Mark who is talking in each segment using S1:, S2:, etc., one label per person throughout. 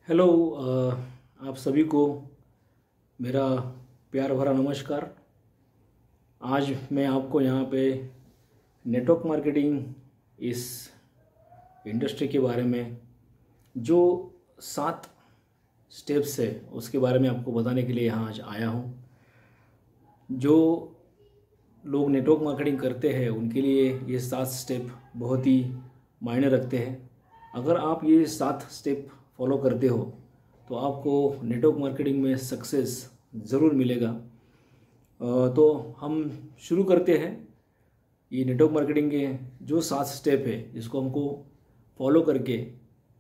S1: Hello. आप सभी को मेरा प्यार भरा नमस्कार। आज मैं आपको यहाँ पे नेटवर्क मार्केटिंग इस इंडस्ट्री के बारे में जो 7 स्टेप्स है उसके बारे में आपको बताने के लिए यहाँ आज आया हूँ। जो लोग नेटवर्क मार्केटिंग करते हैं उनके लिए ये 7 स्टेप बहुत ही मायने रखते हैं। अगर आप ये 7 स्टेप फॉलो करते हो तो आपको नेटवर्क मार्केटिंग में सक्सेस ज़रूर मिलेगा। तो हम शुरू करते हैं। ये नेटवर्क मार्केटिंग के जो 7 स्टेप है जिसको हमको फॉलो करके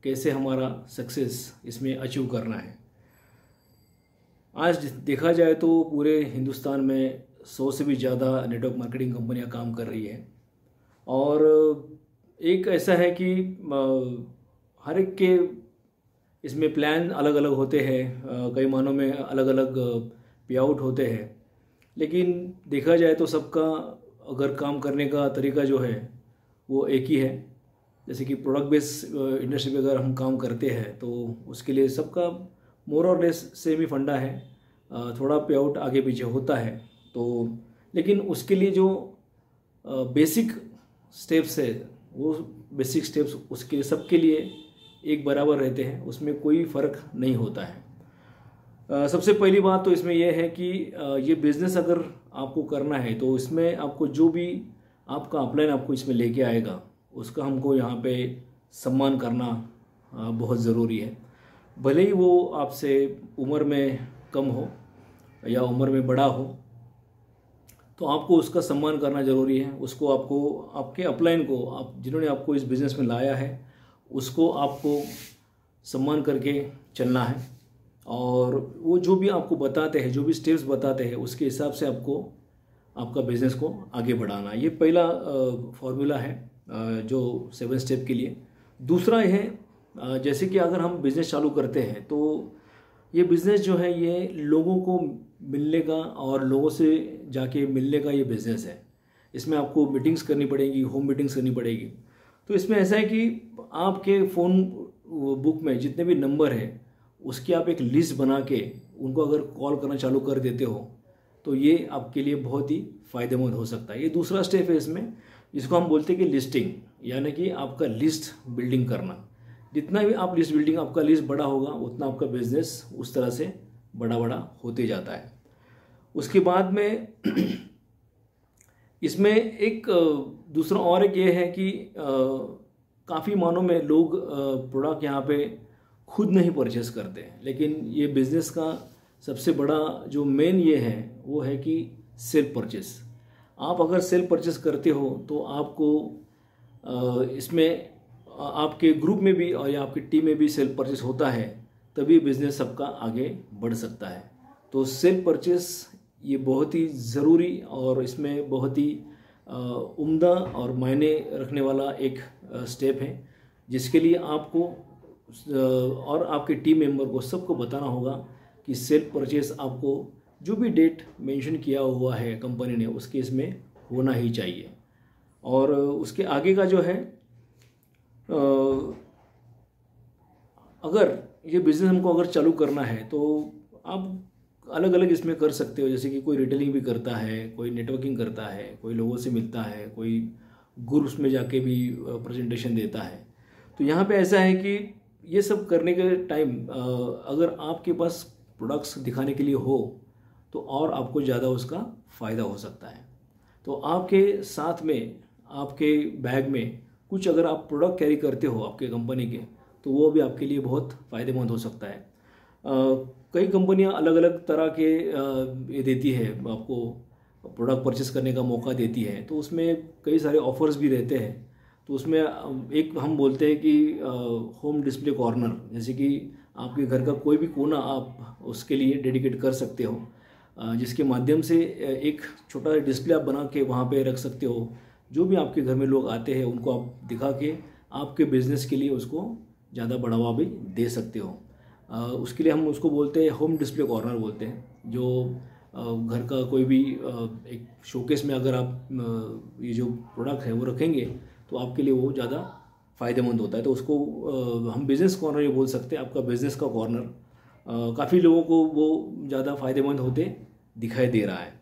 S1: कैसे हमारा सक्सेस इसमें अचीव करना है। आज देखा जाए तो पूरे हिंदुस्तान में 100 से भी ज़्यादा नेटवर्क मार्केटिंग कंपनियां काम कर रही है और एक ऐसा है कि हर एक के इसमें प्लान अलग अलग होते हैं। कई मानों में अलग अलग पे आउट होते हैं, लेकिन देखा जाए तो सबका अगर काम करने का तरीका जो है वो एक ही है। जैसे कि प्रोडक्ट बेस इंडस्ट्री में अगर हम काम करते हैं तो उसके लिए सबका मोर और लेस सेम ही फंडा है। थोड़ा पे आउट आगे पीछे होता है तो, लेकिन उसके लिए जो बेसिक स्टेप्स है वो बेसिक स्टेप्स उसके सबके लिए एक बराबर रहते हैं, उसमें कोई फ़र्क नहीं होता है। सबसे पहली बात तो इसमें यह है कि ये बिज़नेस अगर आपको करना है तो इसमें आपको जो भी आपका अपलाइन आपको इसमें लेके आएगा उसका हमको यहाँ पे सम्मान करना बहुत ज़रूरी है। भले ही वो आपसे उम्र में कम हो या उम्र में बड़ा हो, तो आपको उसका सम्मान करना ज़रूरी है। उसको आपको आपके अपलाइन को आप जिन्होंने आपको इस बिज़नेस में लाया है उसको आपको सम्मान करके चलना है और वो जो भी आपको बताते हैं, जो भी स्टेप्स बताते हैं उसके हिसाब से आपको आपका बिज़नेस को आगे बढ़ाना है। ये पहला फॉर्मूला है जो 7 स्टेप के लिए। दूसरा है जैसे कि अगर हम बिज़नेस चालू करते हैं तो ये बिज़नेस जो है ये लोगों को मिलने का और लोगों से जाके मिलने का ये बिज़नेस है। इसमें आपको मीटिंग्स करनी पड़ेगी, होम मीटिंग्स करनी पड़ेगी। तो इसमें ऐसा है कि आपके फ़ोन बुक में जितने भी नंबर हैं उसकी आप एक लिस्ट बना के उनको अगर कॉल करना चालू कर देते हो तो ये आपके लिए बहुत ही फ़ायदेमंद हो सकता है। ये दूसरा स्टेप है इसमें, जिसको हम बोलते हैं कि लिस्टिंग, यानी कि आपका लिस्ट बिल्डिंग करना। जितना भी आप लिस्ट बिल्डिंग, आपका लिस्ट बड़ा होगा उतना आपका बिजनेस उस तरह से बड़ा बड़ा होते जाता है। उसके बाद में इसमें एक दूसरा और एक ये है कि काफ़ी मानों में लोग प्रोडक्ट यहाँ पे खुद नहीं परचेस करते हैं, लेकिन ये बिज़नेस का सबसे बड़ा जो मेन ये है वो है कि सेल्फ परचेस। आप अगर सेल्फ परचेस करते हो तो आपको इसमें आपके ग्रुप में भी और या आपकी टीम में भी सेल्फ परचेस होता है, तभी बिज़नेस सबका आगे बढ़ सकता है। तो सेल्फ परचेस ये बहुत ही ज़रूरी और इसमें बहुत ही उम्दा और मायने रखने वाला एक स्टेप है, जिसके लिए आपको और आपके टीम मेंबर को सबको बताना होगा कि सेल्फ परचेस आपको जो भी डेट मेंशन किया हुआ है कंपनी ने उसके इसमें होना ही चाहिए। और उसके आगे का जो है अगर ये बिज़नेस हमको अगर चालू करना है तो आप अलग अलग इसमें कर सकते हो। जैसे कि कोई रिटेलिंग भी करता है, कोई नेटवर्किंग करता है, कोई लोगों से मिलता है, कोई ग्रुप्स में जाके भी प्रेजेंटेशन देता है। तो यहाँ पे ऐसा है कि ये सब करने के टाइम अगर आपके पास प्रोडक्ट्स दिखाने के लिए हो तो और आपको ज़्यादा उसका फ़ायदा हो सकता है। तो आपके साथ में आपके बैग में कुछ अगर आप प्रोडक्ट कैरी करते हो आपके कंपनी के, तो वो भी आपके लिए बहुत फ़ायदेमंद हो सकता है। कई कंपनियां अलग अलग तरह के ये देती है, आपको प्रोडक्ट परचेस करने का मौका देती है, तो उसमें कई सारे ऑफर्स भी रहते हैं। तो उसमें एक हम बोलते हैं कि होम डिस्प्ले कॉर्नर, जैसे कि आपके घर का कोई भी कोना आप उसके लिए डेडिकेट कर सकते हो, जिसके माध्यम से एक छोटा डिस्प्ले आप बना के वहाँ पे रख सकते हो। जो भी आपके घर में लोग आते हैं उनको आप दिखा के आपके बिज़नेस के लिए उसको ज़्यादा बढ़ावा भी दे सकते हो। उसके लिए हम उसको बोलते हैं होम डिस्प्ले कॉर्नर बोलते हैं। जो घर का कोई भी एक शोकेस में अगर आप ये जो प्रोडक्ट है वो रखेंगे तो आपके लिए वो ज़्यादा फ़ायदेमंद होता है। तो उसको हम बिज़नेस कॉर्नर ये बोल सकते हैं, आपका बिज़नेस का कॉर्नर काफ़ी लोगों को वो ज़्यादा फ़ायदेमंद होते दिखाई दे रहा है।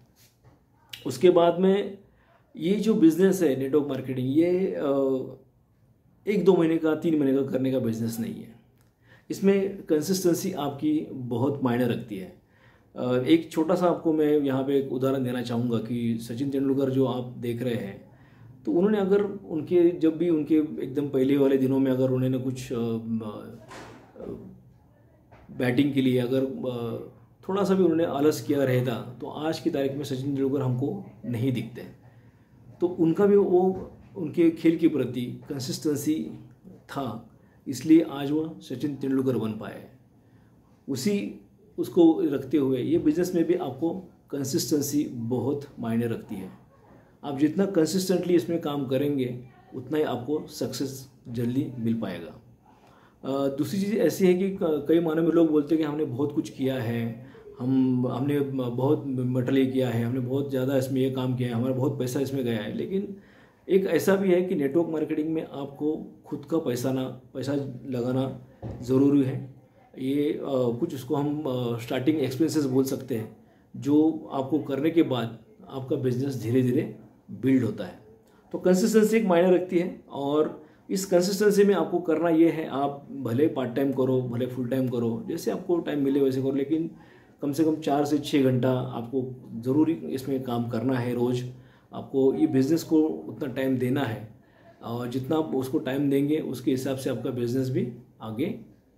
S1: उसके बाद में ये जो बिज़नेस है नेटवर्क मार्केटिंग, ये 1-2 महीने का 3 महीने का करने का बिज़नेस नहीं है। इसमें कंसिस्टेंसी आपकी बहुत मायने रखती है। एक छोटा सा आपको मैं यहाँ पे एक उदाहरण देना चाहूँगा कि सचिन तेंदुलकर जो आप देख रहे हैं, तो उन्होंने अगर उनके जब भी उनके एकदम पहले वाले दिनों में अगर उन्होंने कुछ बैटिंग के लिए अगर थोड़ा सा भी उन्होंने आलस किया रहता, तो आज की तारीख में सचिन तेंदुलकर हमको नहीं दिखते। तो उनका भी वो उनके खेल के प्रति कंसिस्टेंसी था, इसलिए आज वो सचिन तेंदुलकर बन पाए। उसको रखते हुए ये बिज़नेस में भी आपको कंसिस्टेंसी बहुत मायने रखती है। आप जितना कंसिस्टेंटली इसमें काम करेंगे उतना ही आपको सक्सेस जल्दी मिल पाएगा। दूसरी चीज़ ऐसी है कि कई मानों में लोग बोलते हैं कि हमने बहुत कुछ किया है, हमने बहुत मटले किया है, हमने बहुत ज़्यादा इसमें ये काम किया है, हमारा बहुत पैसा इसमें गया है। लेकिन एक ऐसा भी है कि नेटवर्क मार्केटिंग में आपको खुद का पैसा लगाना ज़रूरी है। ये कुछ उसको हम स्टार्टिंग एक्सपेंसेस बोल सकते हैं, जो आपको करने के बाद आपका बिजनेस धीरे धीरे बिल्ड होता है। तो कंसिस्टेंसी एक मायने रखती है, और इस कंसिस्टेंसी में आपको करना ये है, आप भले पार्ट टाइम करो, भले फुल टाइम करो, जैसे आपको टाइम मिले वैसे करो, लेकिन कम से कम 4 से 6 घंटा आपको ज़रूरी इसमें काम करना है रोज़। आपको ये बिज़नेस को उतना टाइम देना है, और जितना आप उसको टाइम देंगे उसके हिसाब से आपका बिज़नेस भी आगे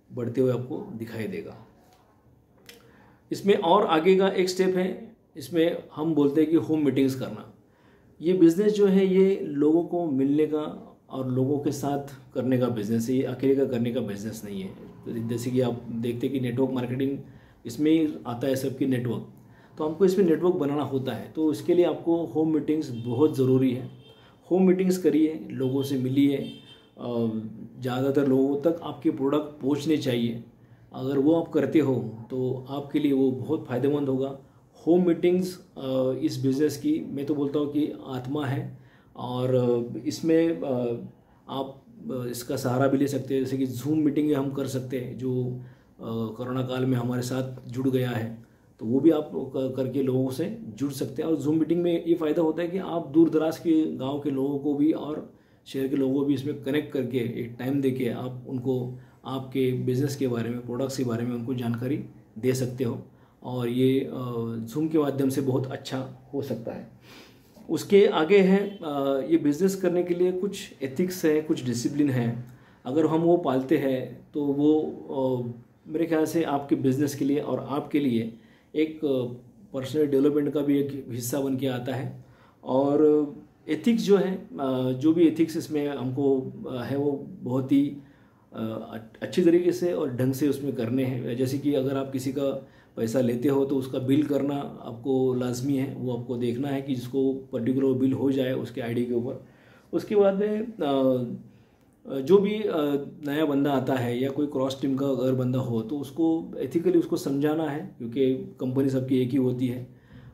S1: बढ़ते हुए आपको दिखाई देगा। इसमें और आगे का एक स्टेप है, इसमें हम बोलते हैं कि होम मीटिंग्स करना। ये बिज़नेस जो है ये लोगों को मिलने का और लोगों के साथ करने का बिज़नेस है, ये अकेले का करने का बिज़नेस नहीं है। तो जैसे कि आप देखते हैं कि नेटवर्क मार्केटिंग इसमें ही आता है सबकी नेटवर्क, तो हमको इसमें नेटवर्क बनाना होता है। तो इसके लिए आपको होम मीटिंग्स बहुत ज़रूरी है। होम मीटिंग्स करिए, लोगों से मिलिए, ज़्यादातर लोगों तक आपके प्रोडक्ट पहुंचने चाहिए। अगर वो आप करते हो तो आपके लिए वो बहुत फ़ायदेमंद होगा। होम मीटिंग्स इस बिज़नेस की मैं तो बोलता हूँ कि आत्मा है, और इसमें आप इसका सहारा भी ले सकते हैं। जैसे कि जूम मीटिंग हम कर सकते हैं, जो कोरोना काल में हमारे साथ जुड़ गया है, तो वो भी आप करके लोगों से जुड़ सकते हैं। और जूम मीटिंग में ये फ़ायदा होता है कि आप दूर दराज के गांव के लोगों को भी और शहर के लोगों को भी इसमें कनेक्ट करके एक टाइम देके आप उनको आपके बिज़नेस के बारे में, प्रोडक्ट्स के बारे में उनको जानकारी दे सकते हो, और ये जूम के माध्यम से बहुत अच्छा हो सकता है। उसके आगे है ये बिज़नेस करने के लिए कुछ एथिक्स है, कुछ डिसिप्लिन है। अगर हम वो पालते हैं तो वो मेरे ख्याल से आपके बिज़नेस के लिए और आपके लिए एक पर्सनल डेवलपमेंट का भी एक हिस्सा बन के आता है। और एथिक्स जो है, जो भी एथिक्स इसमें हमको है, वो बहुत ही अच्छी तरीके से और ढंग से उसमें करने हैं। जैसे कि अगर आप किसी का पैसा लेते हो तो उसका बिल करना आपको लाजमी है, वो आपको देखना है कि जिसको पर्टिकुलर बिल हो जाए उसके आईडी के ऊपर। उसके बाद में जो भी नया बंदा आता है या कोई क्रॉस टीम का अगर बंदा हो तो उसको एथिकली उसको समझाना है, क्योंकि कंपनी सबकी एक ही होती है,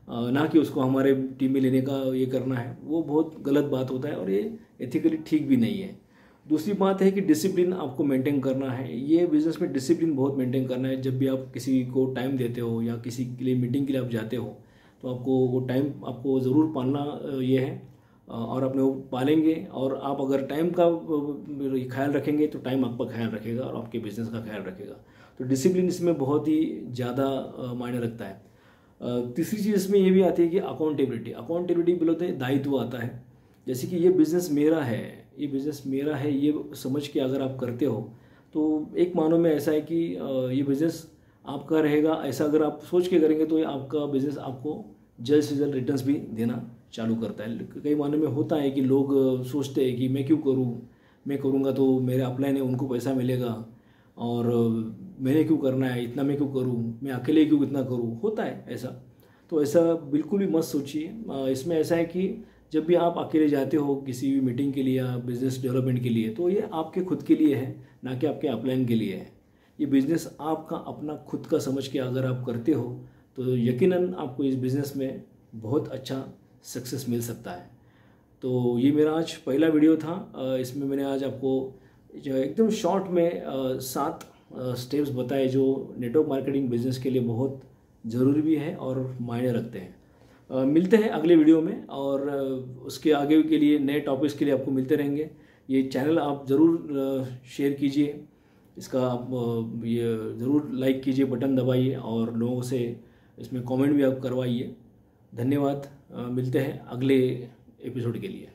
S1: ना कि उसको हमारे टीम में लेने का ये करना है। वो बहुत गलत बात होता है और ये एथिकली ठीक भी नहीं है। दूसरी बात है कि डिसिप्लिन आपको मेंटेन करना है। ये बिज़नेस में डिसिप्लिन बहुत मेंटेन करना है। जब भी आप किसी को टाइम देते हो या किसी के लिए मीटिंग के लिए आप जाते हो तो आपको वो टाइम आपको ज़रूर पालना ये है, और अपने वो पालेंगे। और आप अगर टाइम का ख्याल रखेंगे तो टाइम आपका ख्याल रखेगा और आपके बिज़नेस का ख्याल रखेगा। तो डिसिप्लिन इसमें बहुत ही ज़्यादा मायने रखता है। तीसरी चीज़ इसमें ये भी आती है कि अकाउंटेबिलिटी बोलते हैं, दायित्व आता है। जैसे कि ये बिज़नेस मेरा है, ये समझ के अगर आप करते हो तो एक मानों में ऐसा है कि ये बिज़नेस आपका रहेगा। ऐसा अगर आप सोच के करेंगे तो ये आपका बिज़नेस आपको जल्द से जल्द रिटर्न्स भी देना चालू करता है। कई मानों में होता है कि लोग सोचते हैं कि मैं क्यों करूं, मैं करूंगा तो मेरे अपलाइन है उनको पैसा मिलेगा, और मैंने क्यों करना है, इतना मैं क्यों करूं, मैं अकेले क्यों इतना करूं, होता है ऐसा। तो ऐसा बिल्कुल भी मत सोचिए। इसमें ऐसा है कि जब भी आप अकेले जाते हो किसी भी मीटिंग के लिए या बिज़नेस डेवलपमेंट के लिए, तो ये आपके खुद के लिए है, ना कि आपके अपलाइन के लिए है। ये बिज़नेस आपका अपना खुद का समझ के अगर आप करते हो तो यकीनन आपको इस बिज़नेस में बहुत अच्छा सक्सेस मिल सकता है। तो ये मेरा आज पहला वीडियो था। इसमें मैंने आज आपको जो एकदम शॉर्ट में 7 स्टेप्स बताए जो नेटवर्क मार्केटिंग बिजनेस के लिए बहुत ज़रूरी भी है और मायने रखते हैं। मिलते हैं अगले वीडियो में, और उसके आगे के लिए नए टॉपिक्स के लिए आपको मिलते रहेंगे। ये चैनल आप ज़रूर शेयर कीजिए, इसका आप ये ज़रूर लाइक कीजिए, बटन दबाइए, और लोगों से इसमें कमेंट भी आप करवाइए। धन्यवाद। मिलते हैं अगले एपिसोड के लिए।